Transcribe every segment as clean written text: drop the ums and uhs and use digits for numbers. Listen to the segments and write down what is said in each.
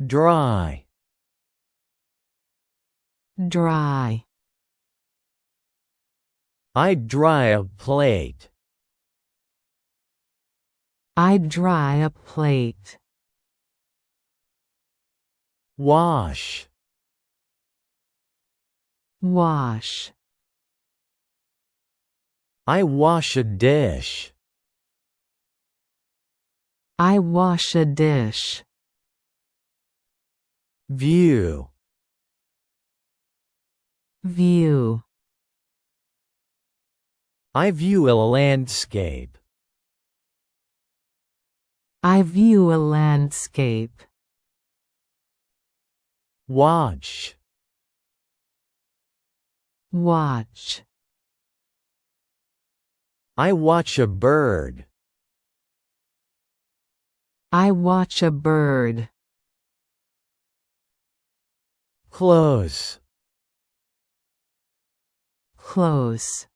Dry. Dry. I dry a plate. I dry a plate. Wash. Wash. I wash a dish. I wash a dish. View. View. I view a landscape. I view a landscape. Watch. Watch. I watch a bird. I watch a bird. Close. Close.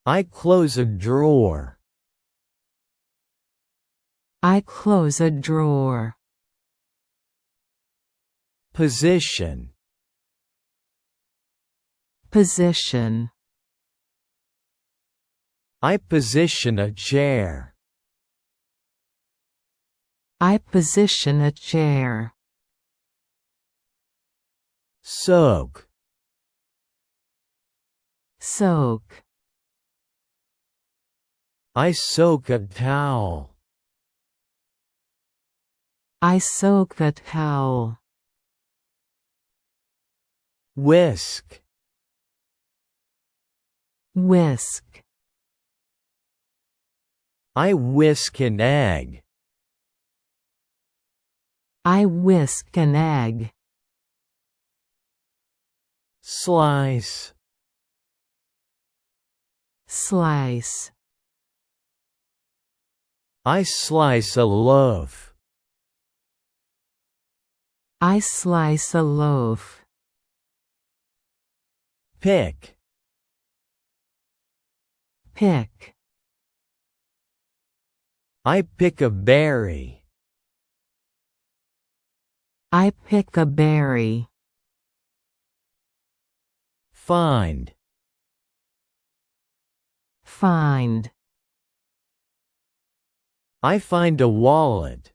I close a drawer. I close a drawer. Position. Position. I position a chair. I position a chair. Soak. Soak. I soak a towel. I soak a towel. Whisk. Whisk. I whisk an egg. I whisk an egg. Slice. Slice. I slice a loaf. I slice a loaf. Pick. Pick. I pick a berry. I pick a berry. Find. Find. I find a wallet.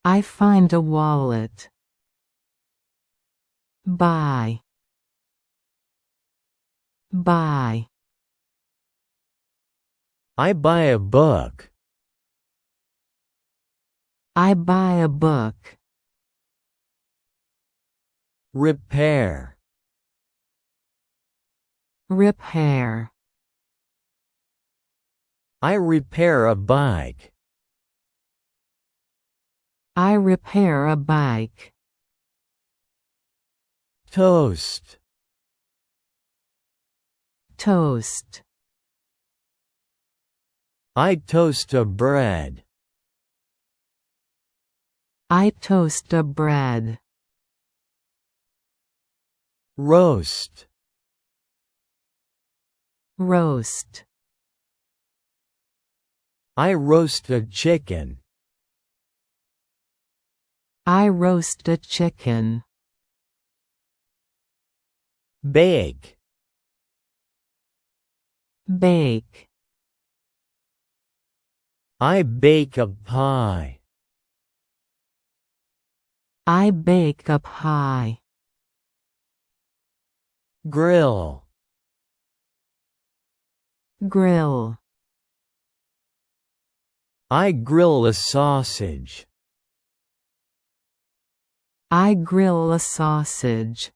I find a wallet. Buy. Buy. I buy a book. I buy a book. Repair. Repair. I repair a bike. I repair a bike. Toast. Toast. I toast a bread. I toast a bread. Roast. Roast. I roast a chicken. I roast a chicken. Bake. Bake. I bake a pie. I bake a pie. Grill. Grill. I grill a sausage. I grill a sausage.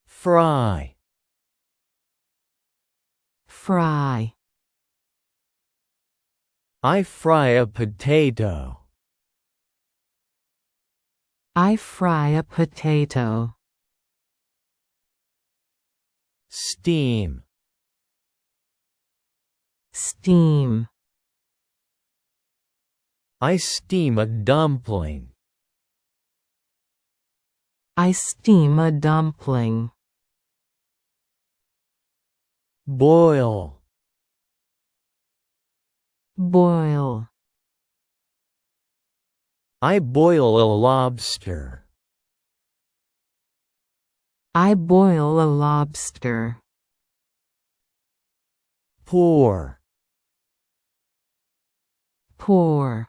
Fry. Fry. I fry a potato. I fry a potato. Steam. Steam. I steam a dumpling. I steam a dumpling. Boil. boil. I boil a lobster. I boil a lobster. Pour. Pour.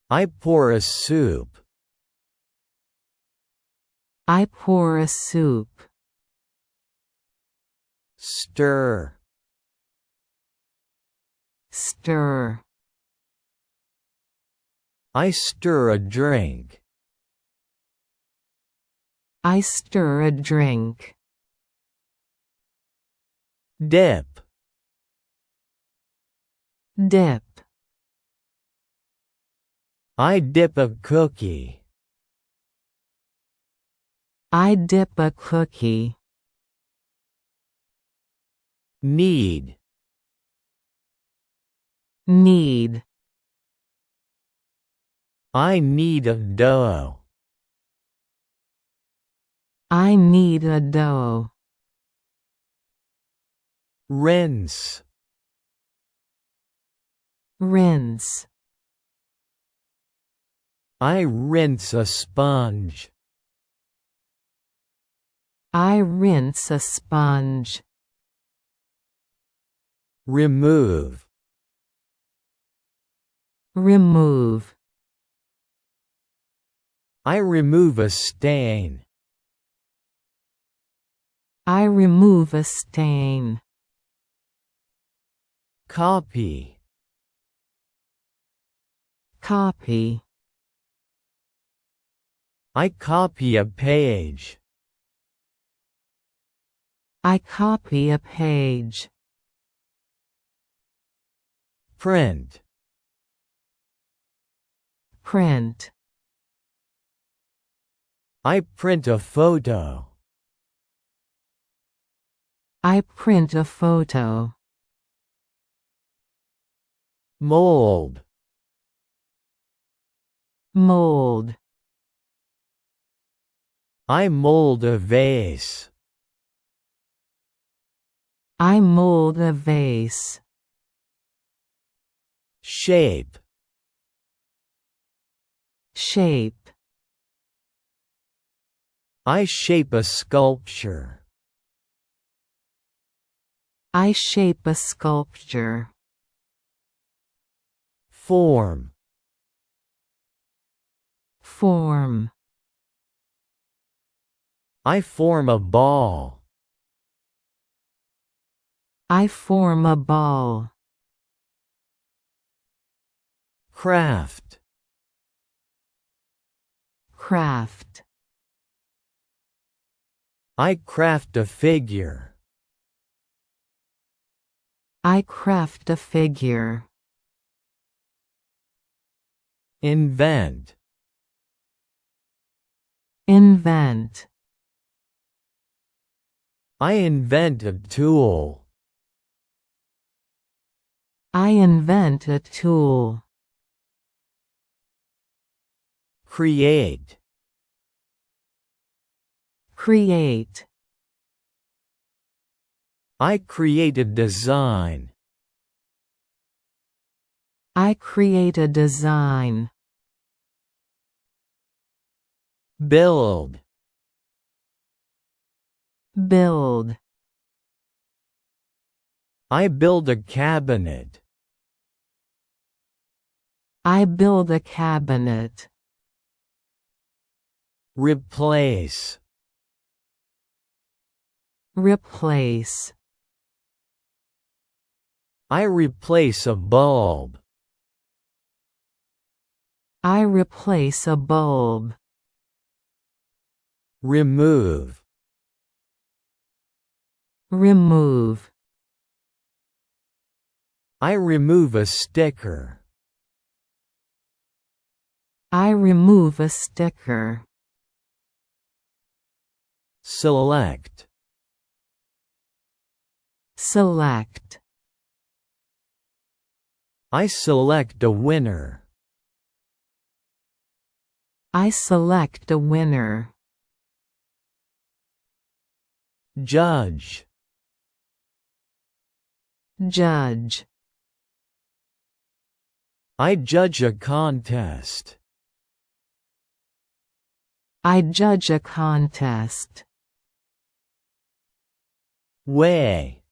I pour a soup. I pour a soup. Stir. Stir. I stir a drink. I stir a drink. Dip. Dip. I dip a cookie. I dip a cookie. Knead. Knead. I knead a dough. I knead a dough. Rinse. Rinse. I rinse a sponge. I rinse a sponge. Remove. Remove. I remove a stain. I remove a stain. Copy. Copy. I copy a page. I copy a page. Print. Print. I print a photo. I print a photo. Mold. Mold. I mold a vase. I mold a vase. Shape. Shape. I shape a sculpture. I shape a sculpture. Form. Form. I form a ball. I form a ball. Craft. Craft. I craft a figure. I craft a figure. Invent. Invent. I invent a tool. I invent a tool. Create. Create. I create a design. I create a design. Build. Build. I build a cabinet. I build a cabinet. Replace. Replace. I replace a bulb. I replace a bulb. Remove. Remove. I remove a sticker. I remove a sticker. Select. Select. I select a winner. I select a winner. Judge. Judge. I judge a contest. I judge a contest. Weigh.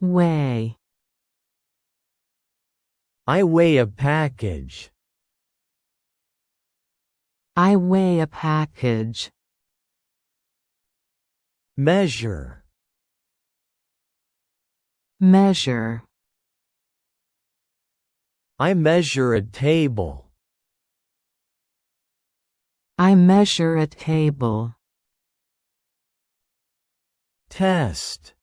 Weigh. I weigh a package. I weigh a package. Measure. Measure. I measure a table. I measure a table. Test.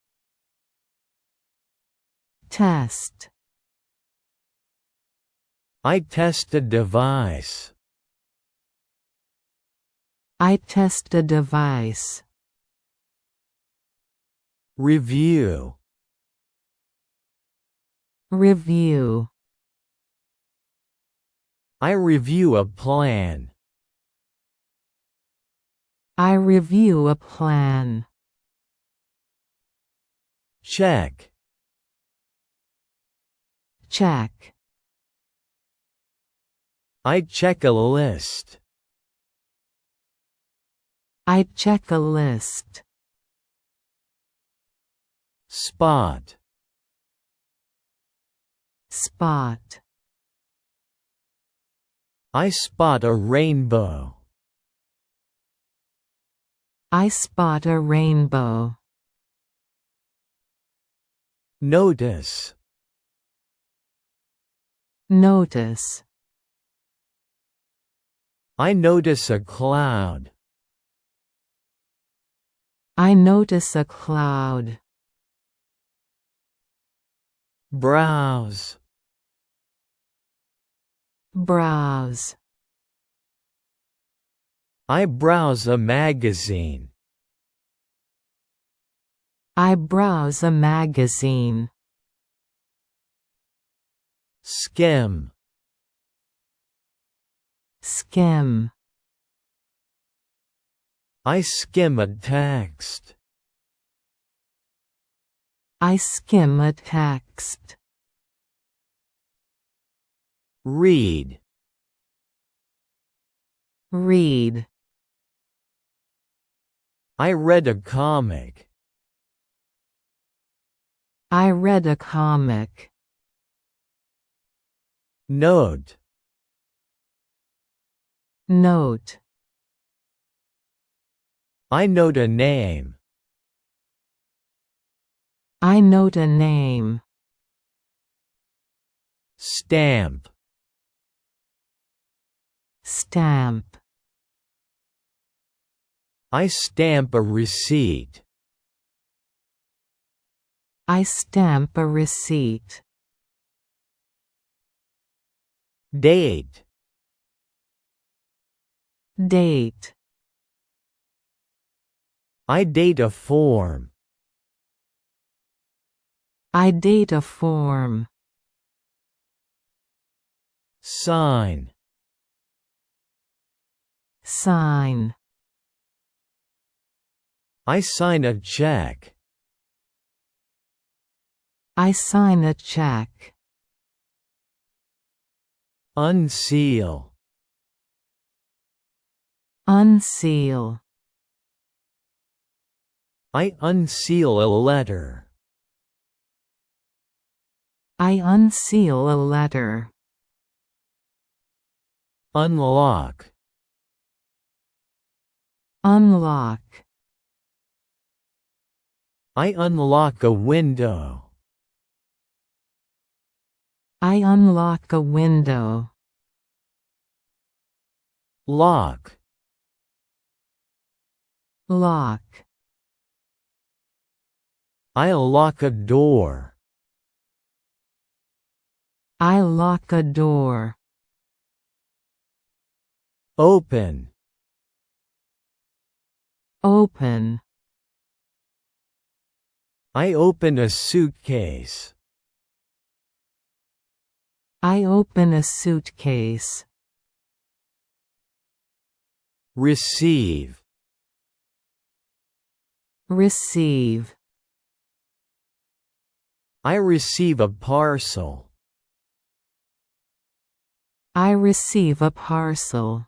Test. I test a device. I test a device. Review. Review. I review a plan. I review a plan. Check. Check. I check a list. I check a list. Spot. Spot. I spot a rainbow. I spot a rainbow. Notice. Notice. I notice a cloud. I notice a cloud. Browse. Browse. I browse a magazine. I browse a magazine. Skim. Skim. I skim a text. I skim a text. Read. Read. I read a comic. I read a comic. Note. Note. I note a name. I note a name. Stamp. Stamp. I stamp a receipt. I stamp a receipt. Date. Date. I date a form. I date a form. Sign. Sign. I sign a check. I sign a check. Unseal. Unseal. I unseal a letter. I unseal a letter. Unlock. Unlock. I unlock a window. I unlock a window. Lock. Lock. I lock a door. I lock a door. Open. Open. I open a suitcase. I open a suitcase. Receive. Receive. I receive a parcel. I receive a parcel.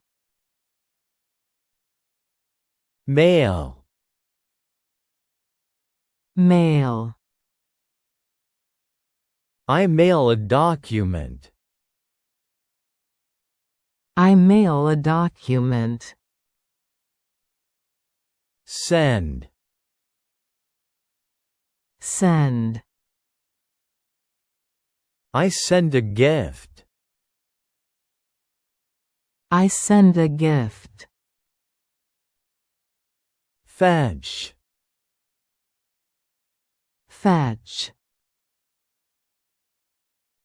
Mail. Mail. I mail a document. I mail a document. Send. Send. I send a gift. I send a gift. Fetch. Fetch.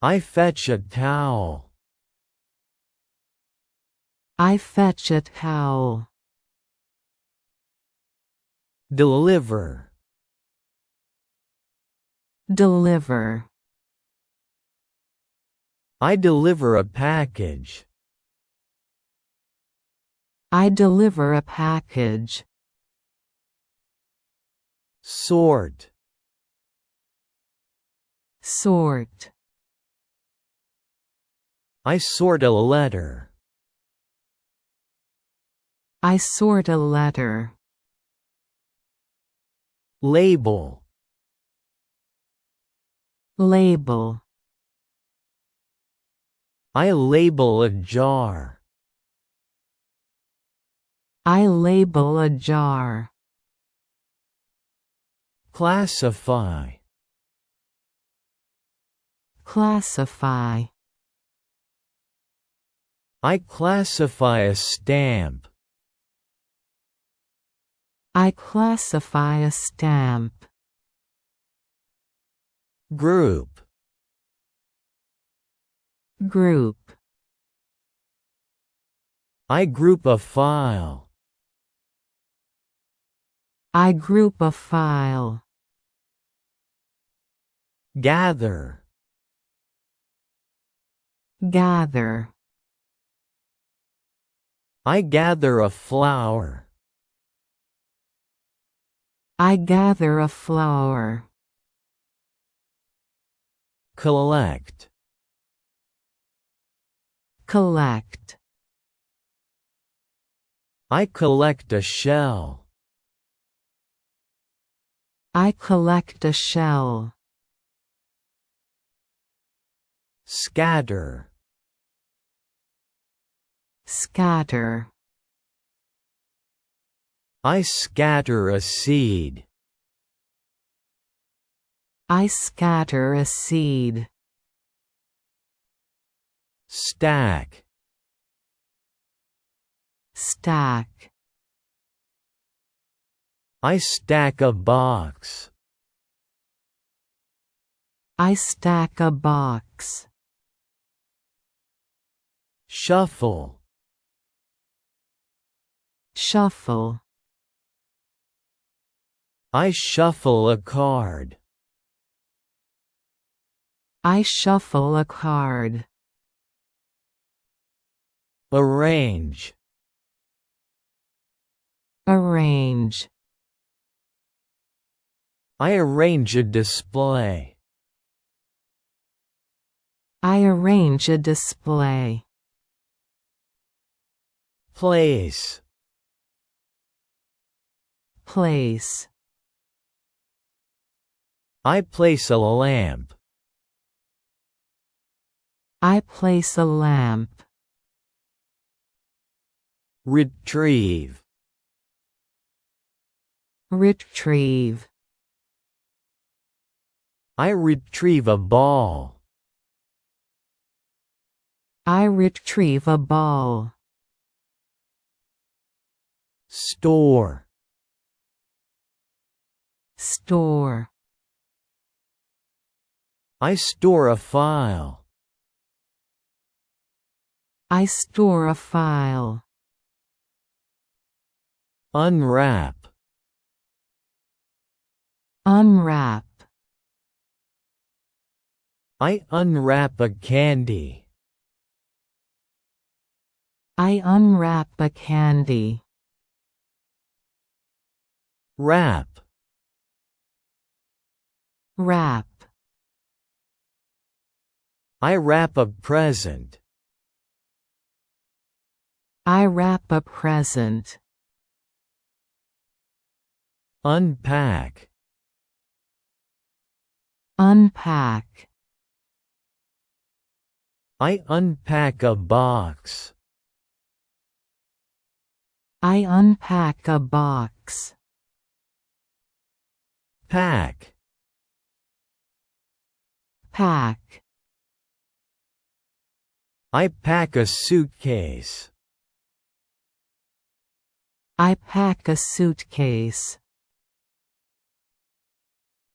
I fetch a towel. I fetch a towel. Deliver. Deliver. I deliver a package. I deliver a package. Sort. Sort. I sort a letter. I sort a letter. Label. Label. I label a jar. I label a jar. Classify. Classify. I classify a stamp. I classify a stamp. Group. Group. I group a file. I group a file. Gather. Gather. I gather a flower. I gather a flower. Collect. Collect. I collect a shell. I collect a shell. Scatter. Scatter. I scatter a seed. I scatter a seed. Stack. Stack. I stack a box. I stack a box. Shuffle. Shuffle. I shuffle a card. I shuffle a card. Arrange. Arrange. I arrange a display. I arrange a display. Place. Place. I place a lamp. I place a lamp. Retrieve. Retrieve. I retrieve a ball. I retrieve a ball. Store. Store. I store a file. I store a file. Unwrap. Unwrap. I unwrap a candy. I unwrap a candy. Wrap. Wrap. I wrap a present. I wrap a present. Unpack. Unpack. I unpack a box. I unpack a box. Pack. Pack. I pack a suitcase. I pack a suitcase.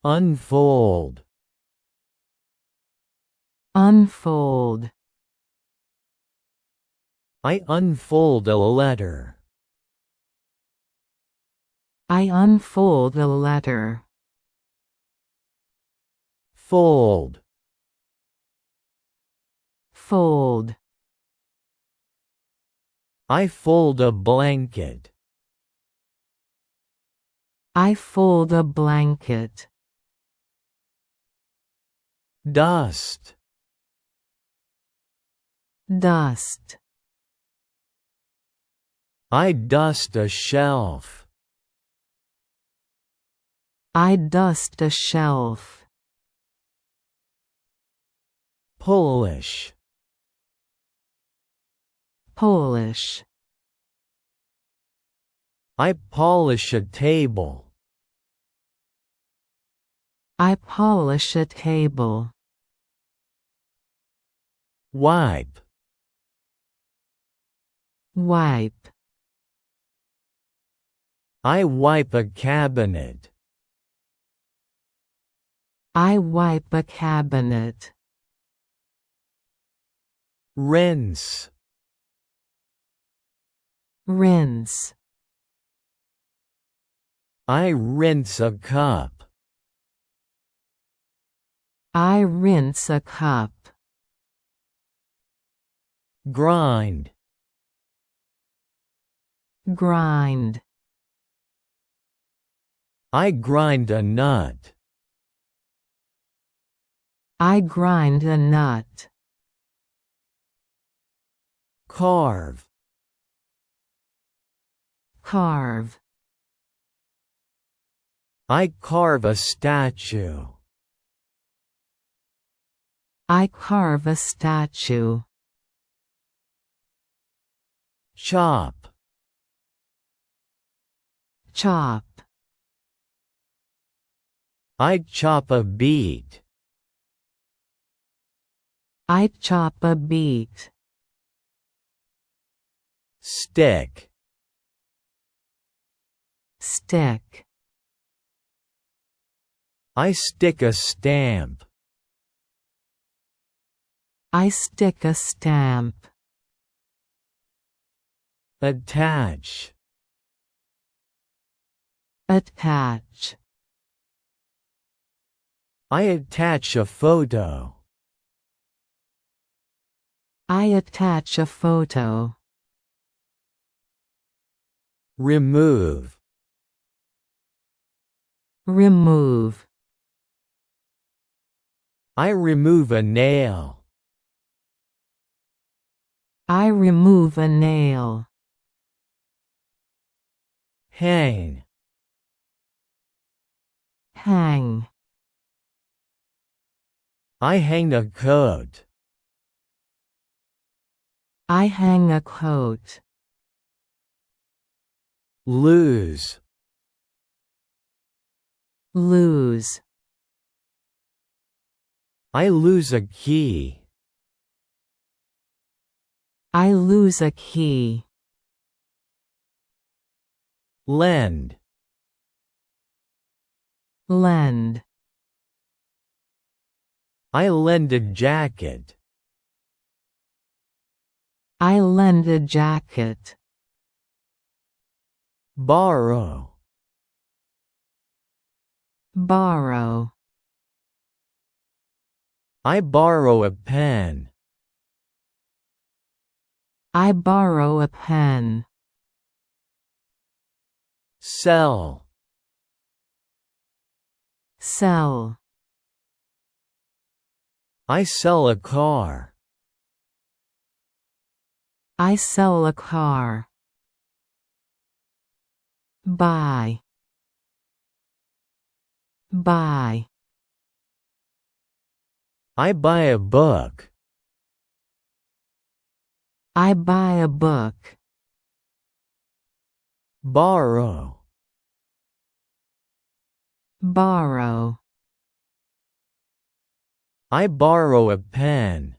Unfold. Unfold. I unfold a letter. I unfold a letter. Fold. Fold. I fold a blanket. I fold a blanket. Dust. Dust. I dust a shelf. I dust a shelf. Polish. Polish. I polish a table. I polish a table. Wipe. Wipe. I wipe a cabinet. I wipe a cabinet. Rinse. Rinse. I rinse a cup. I rinse a cup. Grind. Grind. I grind a nut. I grind a nut. Carve. Carve. I carve a statue. I carve a statue. Chop. Chop. I chop a beet. I chop a beet. Stick. Stick. I stick a stamp. I stick a stamp. Attach. Attach. I attach a photo. I attach a photo. Remove. Remove. I remove a nail. I remove a nail. Hang. Hang. I hang a coat. I hang a coat. Lose. Lose. I lose a key. I lose a key. Lend. Lend. I lend a jacket. I lend a jacket. Borrow. Borrow. I borrow a pen. I borrow a pen. Sell. Sell. I sell a car. I sell a car. Buy. Buy. I buy a book. I buy a book. Borrow. Borrow. I borrow a pen.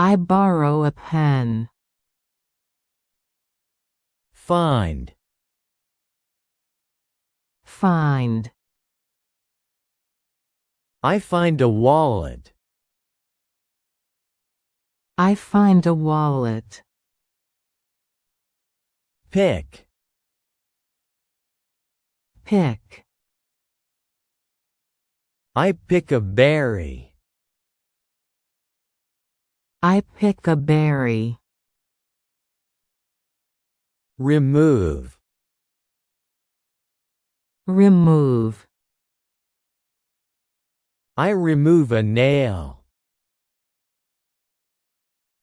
I borrow a pen. Find. Find. I find a wallet. I find a wallet. Pick. Pick. I pick a berry. I pick a berry. Remove. Remove. I remove a nail.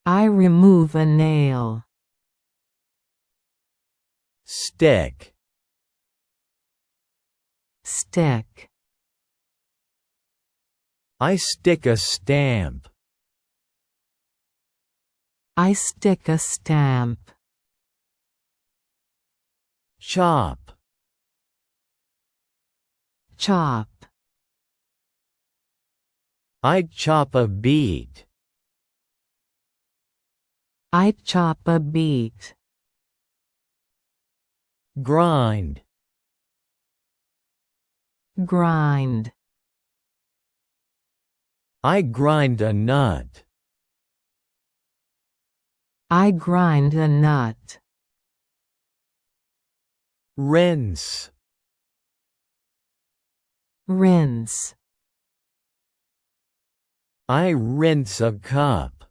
I remove a nail. Stick. Stick. I stick a stamp. I stick a stamp. Chop. Chop. I chop a beet. I chop a beet. Grind. Grind. I grind a nut. I grind a nut. Rinse. Rinse. I rinse a cup.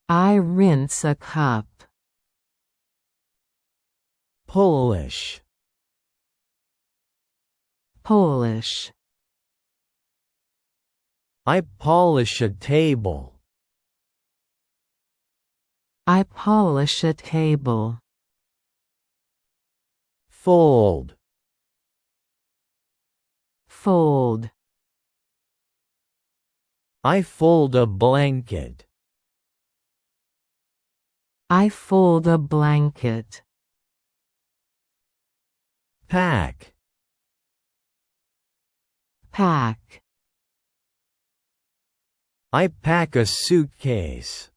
I rinse a cup. Polish. Polish. I polish a table. I polish a table. Fold. Fold. I fold a blanket. I fold a blanket. Pack. Pack. I pack a suitcase.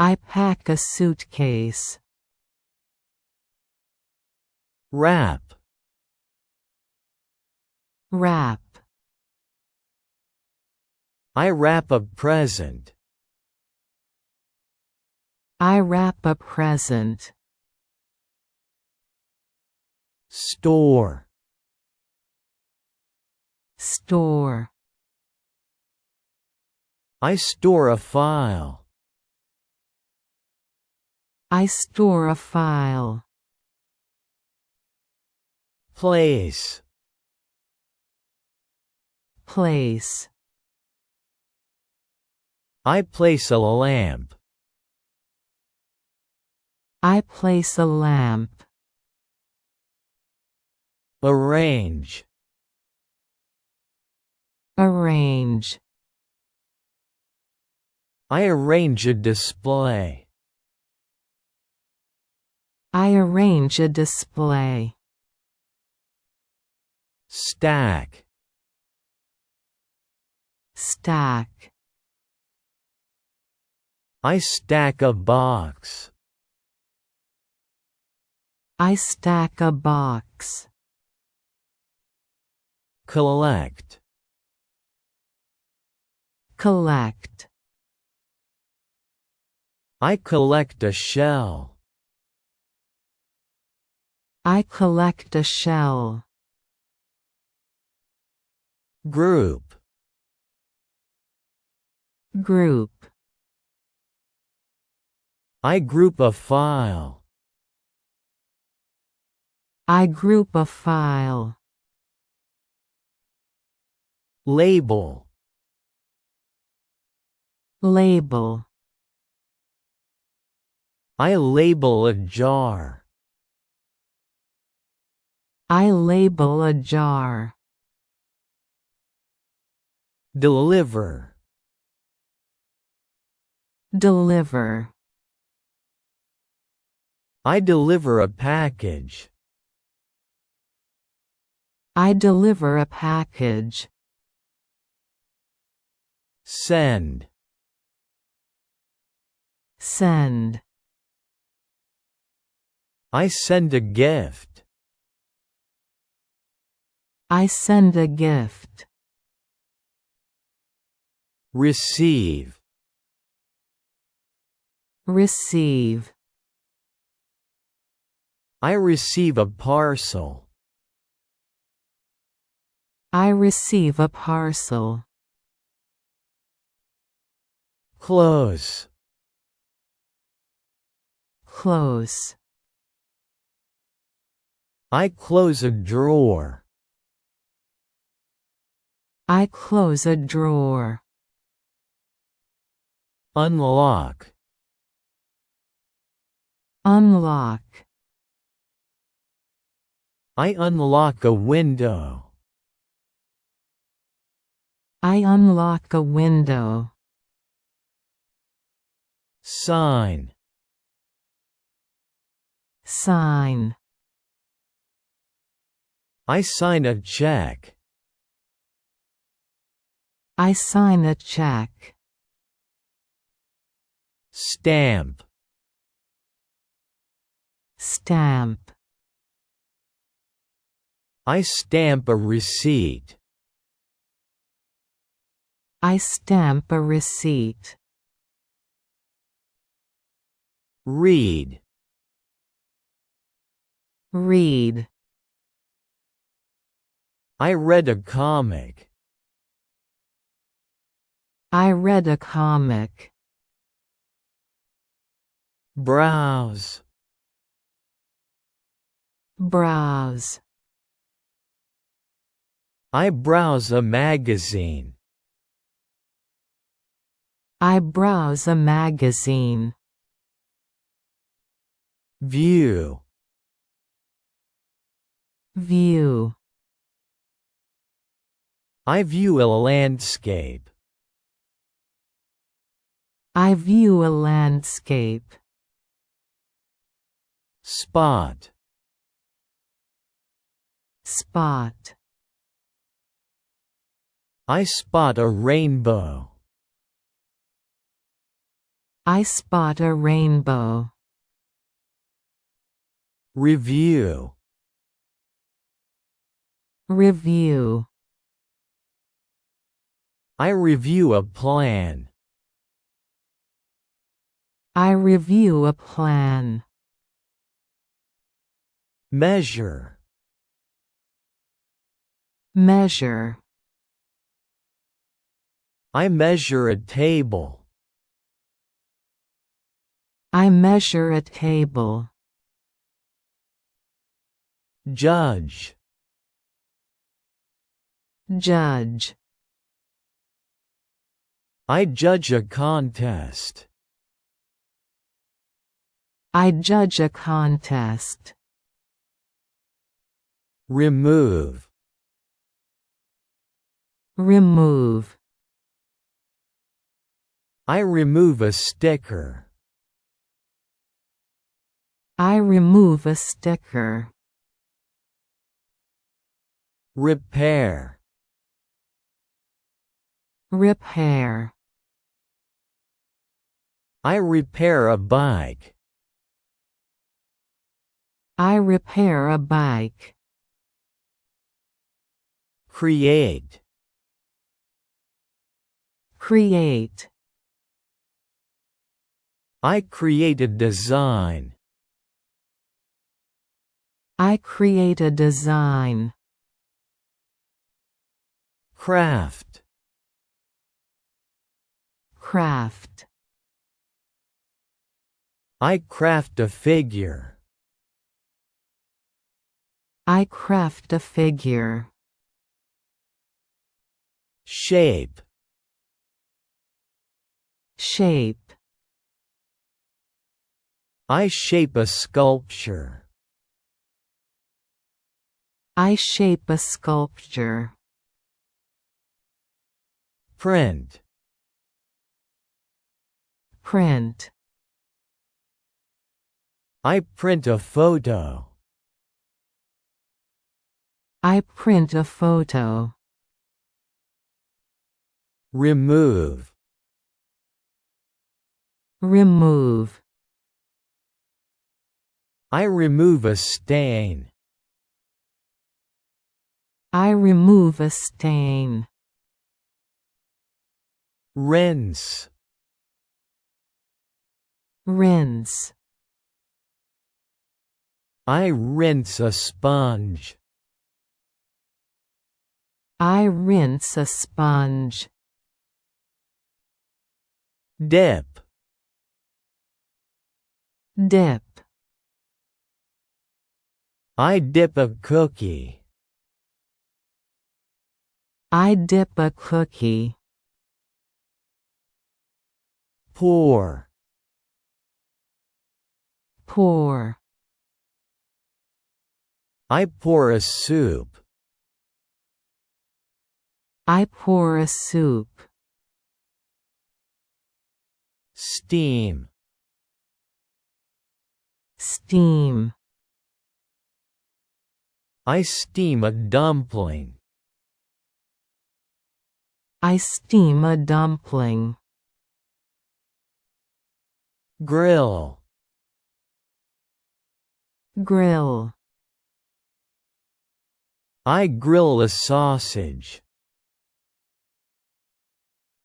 I pack a suitcase. Wrap. Wrap. I wrap a present. I wrap a present. Store. Store. I store a file. I store a file. Place. Place. I place a lamp. I place a lamp. Arrange. Arrange. I arrange a display. I arrange a display. Stack. Stack. I stack a box. I stack a box. Collect. Collect. I collect a shell. I collect a shell. Group. Group. I group a file. I group a file. Label. label, I label a jar. I label a jar. Deliver. Deliver, I deliver a package. I deliver a package. Send. Send, I send a gift. I send a gift. Receive. Receive, I receive a parcel. I receive a parcel. Close. Close, I close a drawer. I close a drawer. Unlock. Unlock, I unlock a window. I unlock a window. Sign. Sign, I sign a check. I sign a check. Stamp. Stamp, I stamp a receipt. I stamp a receipt. Read. Read, I read a comic. I read a comic. Browse. Browse, I browse a magazine. I browse a magazine. View. View, I view a landscape. I view a landscape. Spot. Spot, I spot a rainbow. I spot a rainbow. Review. Review, I review a plan. I review a plan. Measure. Measure, I measure a table. I measure a table. Judge. Judge, I judge a contest. I judge a contest. Remove. Remove, I remove a sticker. I remove a sticker. Repair. Repair, I repair a bike. I repair a bike. Create. Create, I create a design. I create a design. Craft. Craft, I craft a figure. I craft a figure. Shape. shape, I shape a sculpture. I shape a sculpture. Print, Print, I print a photo. I print a photo. Remove, Remove, I remove a stain. I remove a stain. Rinse, Rinse, I rinse a sponge. I rinse a sponge. Dip, Dip, I dip a cookie. I dip a cookie. Pour, Pour, I pour a soup. I pour a soup. Steam, Steam, I steam a dumpling. I steam a dumpling. Grill, Grill, I grill a sausage.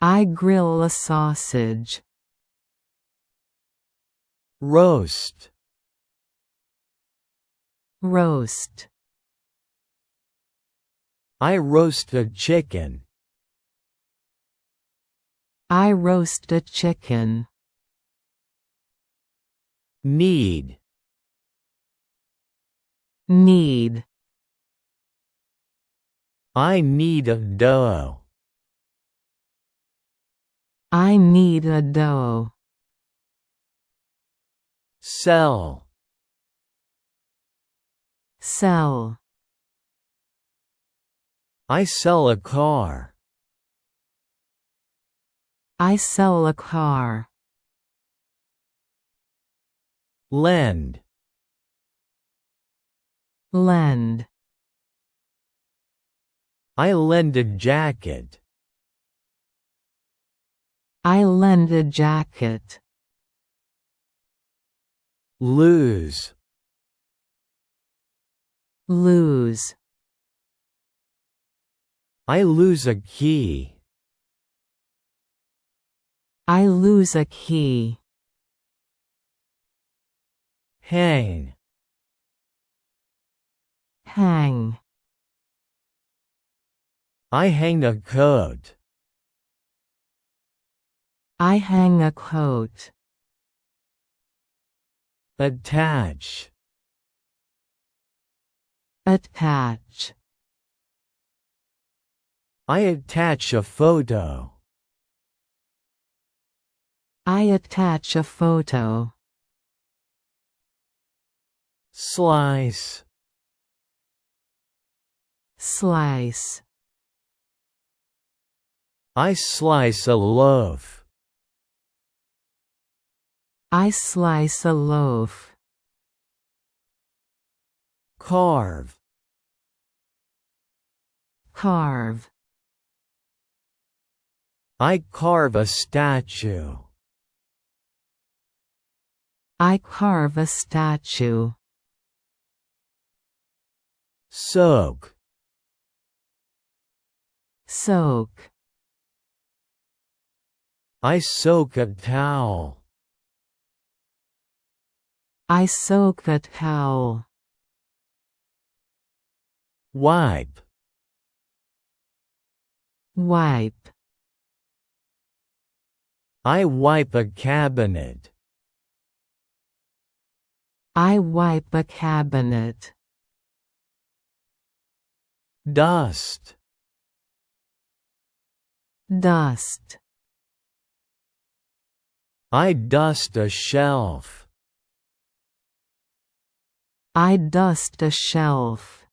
I grill a sausage. Roast, Roast, I roast a chicken. I roast a chicken. Knead, Knead, I knead a dough. I knead a dough. Sell, Sell, I sell a car. I sell a car. Lend, Lend, I lend a jacket. I lend a jacket. Lose, Lose, I lose a key. I lose a key. Hang, Hang, I hang a coat. I hang a coat. Attach, Attach, I attach a photo. I attach a photo. Slice, Slice, I slice a loaf. I slice a loaf. Carve, Carve, I carve a statue. I carve a statue. Soak, Soak, I soak a towel. I soak a towel. Wipe, Wipe, I wipe a cabinet. I wipe a cabinet. Dust, Dust, I dust a shelf. I dust a shelf.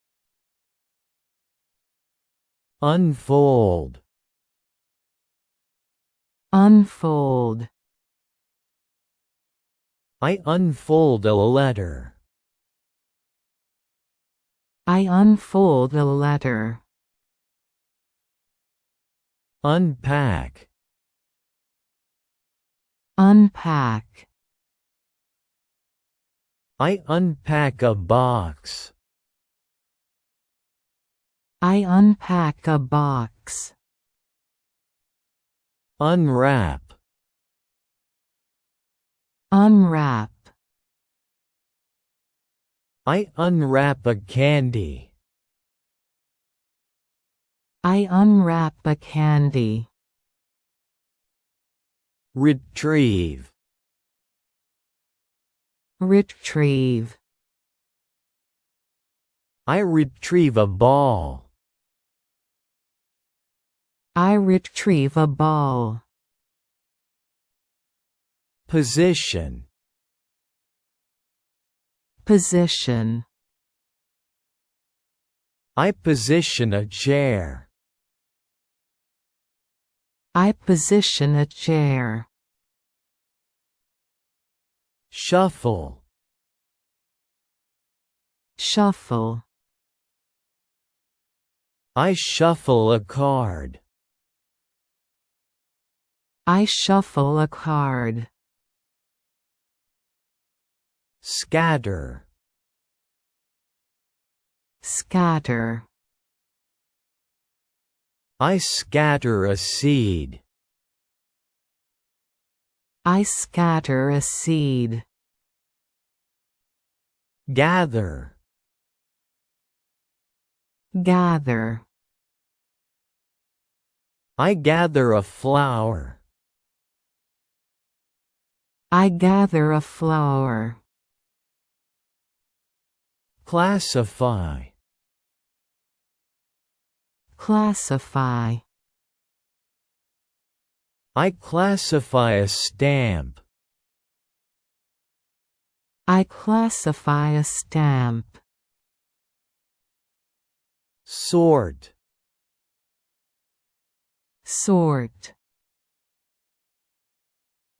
Unfold. Unfold. I unfold a letter. I unfold a letter. Unpack. Unpack. I unpack a box. I unpack a box. Unwrap. Unwrap. I unwrap a candy. I unwrap a candy. Retrieve. Retrieve. I retrieve a ball. I retrieve a ball. Position. Position. I position a chair. I position a chair. Shuffle. Shuffle. I shuffle a card. I shuffle a card. Scatter. Scatter. I scatter a seed. I scatter a seed. Gather. Gather. I gather a flower. I gather a flower. Classify. Classify. I classify a stamp. I classify a stamp. Sort. Sort.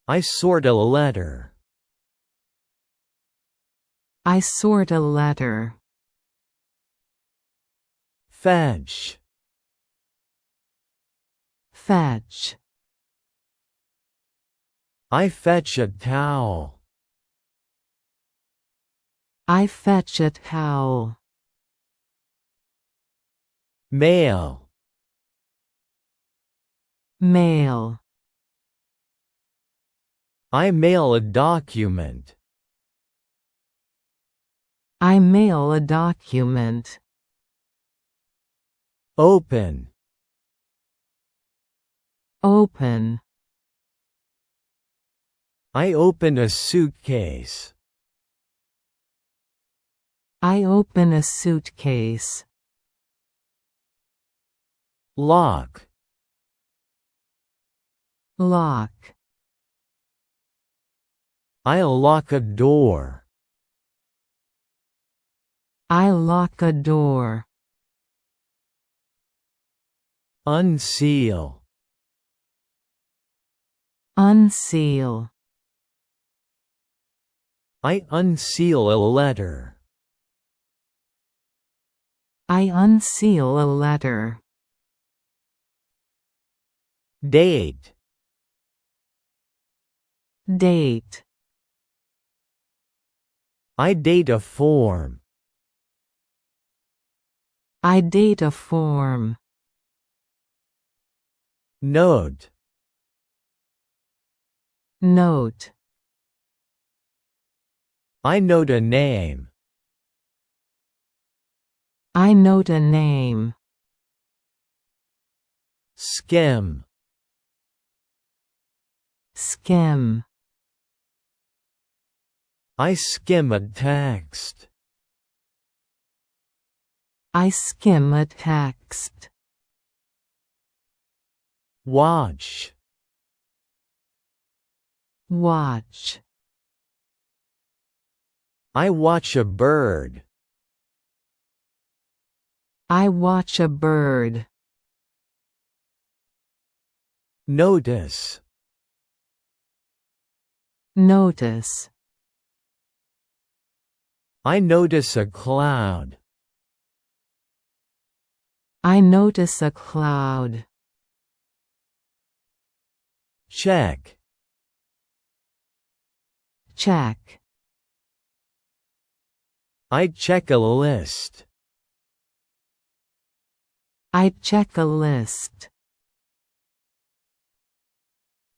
I sort a letter. I sort a letter. Fetch. Fetch. I fetch a towel. I fetch a towel. Mail. Mail. I mail a document. I mail a document. Open. Open. I open a suitcase. I open a suitcase. Lock. Lock. I lock a door. I lock a door. Unseal. Unseal. I unseal a letter. I unseal a letter. Date. Date. I date a form. I date a form. Note. Note. I note a name. I note a name. Skim. Skim. I skim a text. I skim a text. Watch. watch. I watch a bird. I watch a bird. Notice. Notice. I notice a cloud. I notice a cloud. Check. Check. I check a list. I check a list.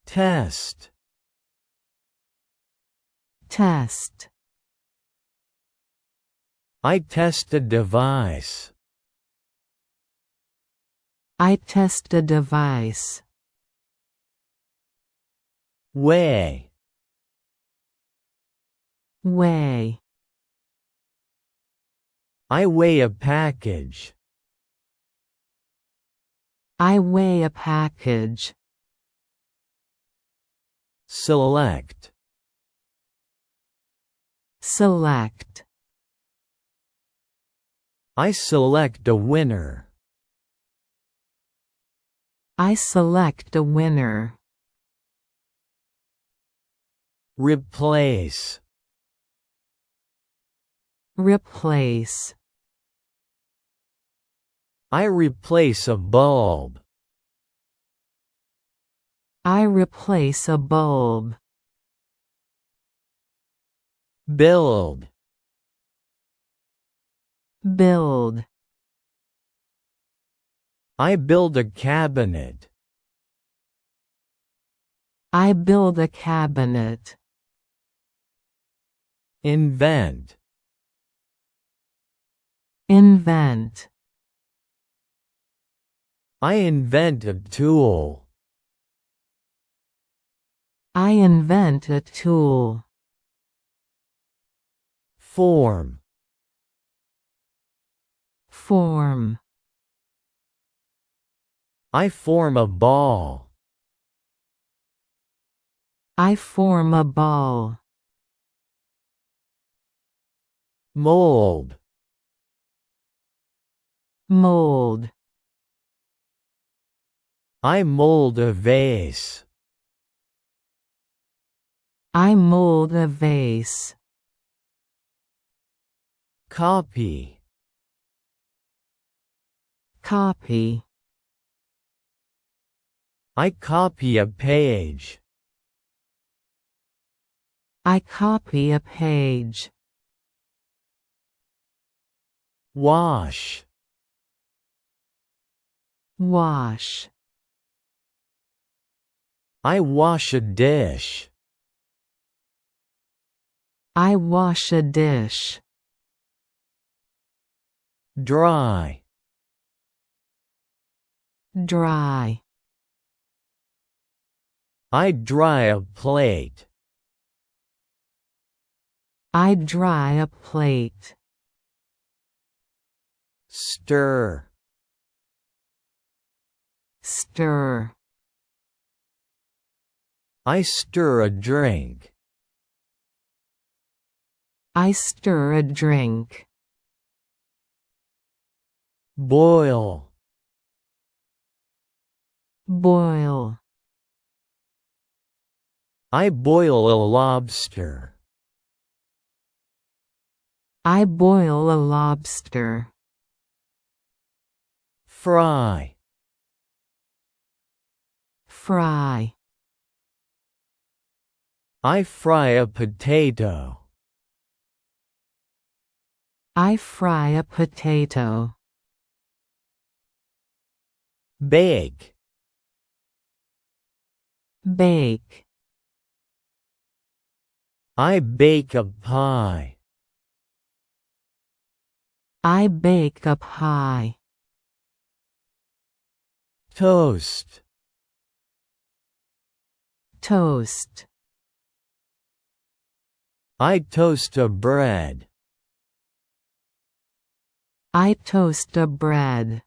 Test. Test. I test a device. I test a device. Weigh. Weigh. I weigh a package. I weigh a package. Select. Select. I select a winner. I select a winner. Replace. Replace. I replace a bulb. I replace a bulb. Build. Build. I build a cabinet. I build a cabinet. Invent. Invent. I invent a tool. I invent a tool. Form. Form. I form a ball. I form a ball. Mold. Mold. I mold a vase. I mold a vase. Copy. Copy. I copy a page. I copy a page. Wash. Wash. I wash a dish. I wash a dish. Dry. Dry. I dry a plate. I dry a plate. Stir. Stir. I stir a drink. I stir a drink. Boil. Boil. I boil a lobster. I boil a lobster. Fry. Fry. I fry a potato. I fry a potato. Bake. Bake. I bake a pie. I bake a pie. Toast. Toast. I toast a bread. I toast a bread.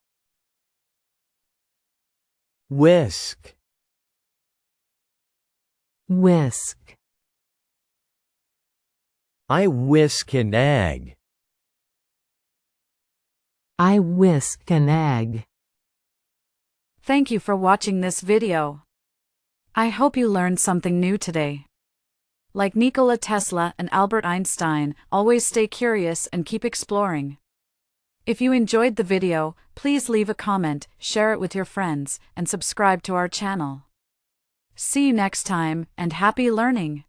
Whisk. Whisk. I whisk an egg. I whisk an egg. Thank you for watching this video. I hope you learned something new today. Like Nikola Tesla and Albert Einstein, always stay curious and keep exploring. If you enjoyed the video, please leave a comment, share it with your friends, and subscribe to our channel. See you next time, and happy learning!